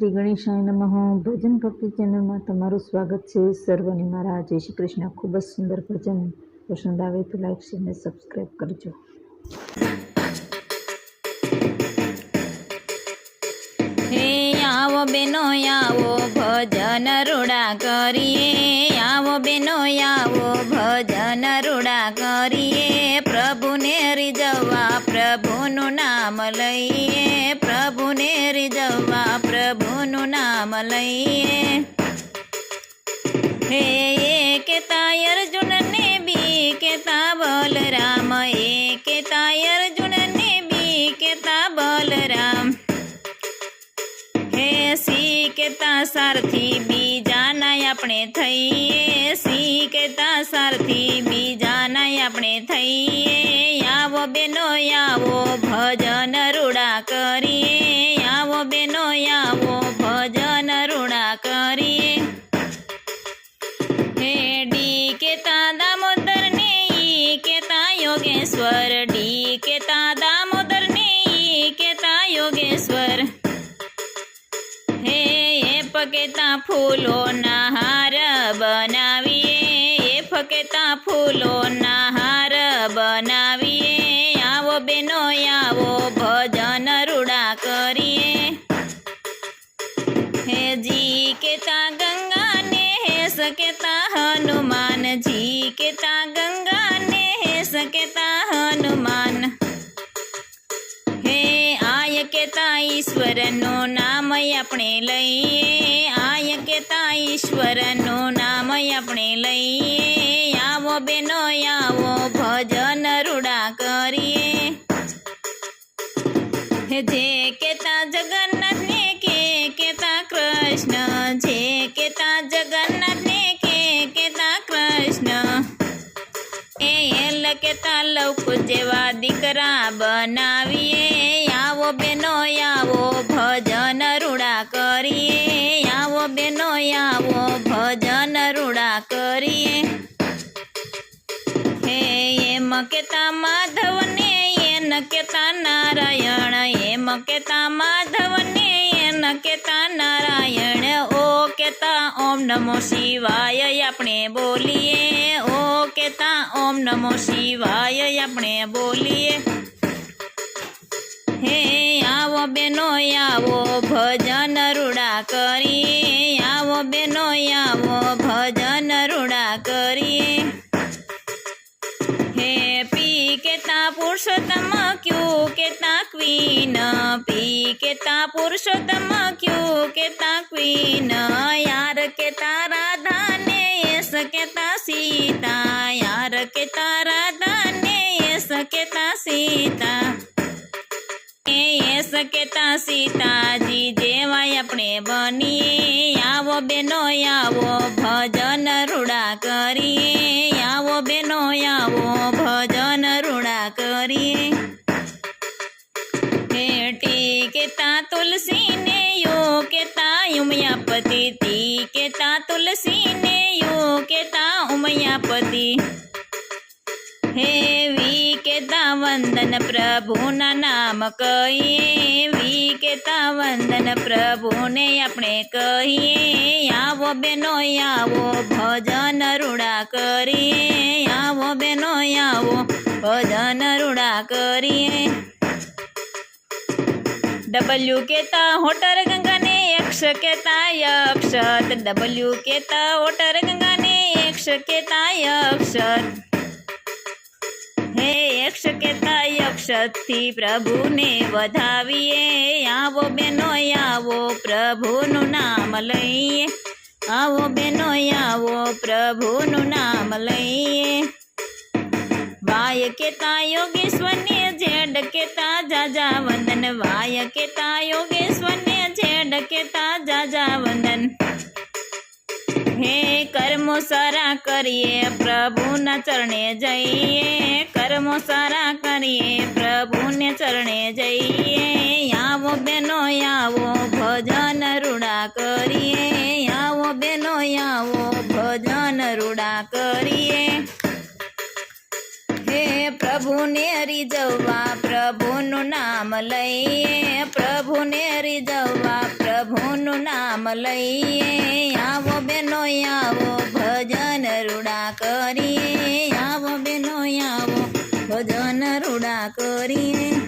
શ્રી ગણેશાય નમઃ ભજન ભક્તિ ચેનલમાં તમારું સ્વાગત છે સર્વને મારા જય શ્રી કૃષ્ણ। ખૂબ જ સુંદર ભજન પસંદ આવે તો લાઈક શેર અને સબસ્ક્રાઈબ કરજો। હે આવો બેનો આવો ભજન રૂડા કરીએ, આવો બેનો આવો ભજન રૂડા કરીએ, પ્રભુને રીઝવવા પ્રભુનું નામ લઈએ, પ્રભુને રીઝવવા પ્રભુનું નામ લઈએ। હે એ કેતા અર્જુનને બી કેતા બલરામ, એ કેતા અર્જુનને બી કેતા બલરામ, હે સી કેતા સારથી બીજાના આપણે થઈએ, સી કેતા સારથી બીજાના આપણે થઈએ। આવો બેનો આવો ભજન રૂડા કરીએ, આવો બેનો આવો ભજન રૂડા કરીએ। હે ડી કેતા દામોદર ને ઈ કેતા યોગેશ્વર, ડી કેતા દામોદર ને ઈ કેતા યોગેશ્વર, હે એ ફકેતા ફૂલોના હાર બનાવીએ, એ ફકેતા ફૂલોના હાર બનાવીએ। આવો બેનો આવો ભજન રૂડા કરીએ। હે જી કેતા ગંગા ને હે સકેતા હનુમાન, જી કેતા ગંગા ને હે સકેતા હનુમાન, હે આય કેતા ઈશ્વરનું નામ આપણે લઈએ, આય કેતા ઈશ્વરનું નામ આપણે લઈએ। આવો બેનો આવો ભજન રૂડા કરીએ। હે જે કેતા જગન્નાથ ને કે કેતા કૃષ્ણ, જે કેતા જગન્નાથ ને કે કેતા કૃષ્ણ, એ લકેતા લવકુશ જેવા દીકરા બનાવીએ। આવો બેનો આવો ભજન રૂડા કરીએ, આવો બેનો આવો ભજન રૂડા કરીએ। હે એમ કેતા માધવ ને એન કેતા નારાયણ, એમ કેતા માધવ ને એન કેતા નારાયણ, ઓ કેતા ઓમ નમો શિવાય આપણે બોલીએ, ઓ કેતા ઓમ નમો શિવાય આપણે બોલીએ। હે આવો બેનો આવો ભજન રૂડા કરીએ, આવો બેનો આવો ભજન રૂડા કરીએ। હે પી કેતા પુરુષોત્તમ ક્યુ કેતા ક્વીન, પી કેતા પુરુષોત્તમ ક્યુ કેતા ક્વીન, યાર કેતા રાધા ને એસ કેતા સીતા, યાર કેતા રાધા ને એસ કેતા સીતા, એસ કેતા સીતાજી જેવાય આપણે બનીએ। આવો બેનો આવો ભજન રૂડા કરીએ, આવો બેનો આવો ભજન રૂડા કરીએ। હે ટી કેતા તુલસી ને યો કેતા ઉમયાપતિ, તી કેતા તુલસી ને યો કેતા ઉમયાપતિ, હે વી કેતા વંદન પ્રભુના નામ કહીએ, વી કેતા વંદન પ્રભુને આપણે કહીએ। આવો બેનો આવો ભજન રૂડા કરીએ, આવો બેનો આવો ભજન રૂડા કરીએ। ડબલ્યુ કેતા હોટર ગંગાને યક્ષ કેતા યક્ષત, ડબલ્યુ કેતા હોટર ગંગાને યક્ષ કેતા યક્ષત, હે યક્ષ કેતા યક્ષથી પ્રભુને વધાવીએ। આવો બેનો આવો પ્રભુનું નામ લઈએ, આવો બેનો આવો પ્રભુનું નામ લઈએ। વાય કેતા યોગેશ્વરને જેડ કેતા જાજા વંદન, વાય કેતા યોગેશ્વરને જેડ કેતા જાજા વંદન, હે કર્મો સારા કરીએ પ્રભુના ચરણે જઈએ, કર્મો સારા કરીએ પ્રભુને ચરણે જઈએ। આવો બેનો આવો ભજન રૂડા કરીએ, આવો બેનો આવો ભજન રૂડા કરીએ। હે પ્રભુને રીઝવવા પ્રભુનું નામ લઈએ, પ્રભુને રીઝવવા પ્રભુનું નામ લઈએ. આવો બેનો આવો ભજન રૂડા કરીએ, આવો બેનો આવો ભજન રૂડા કરીએ.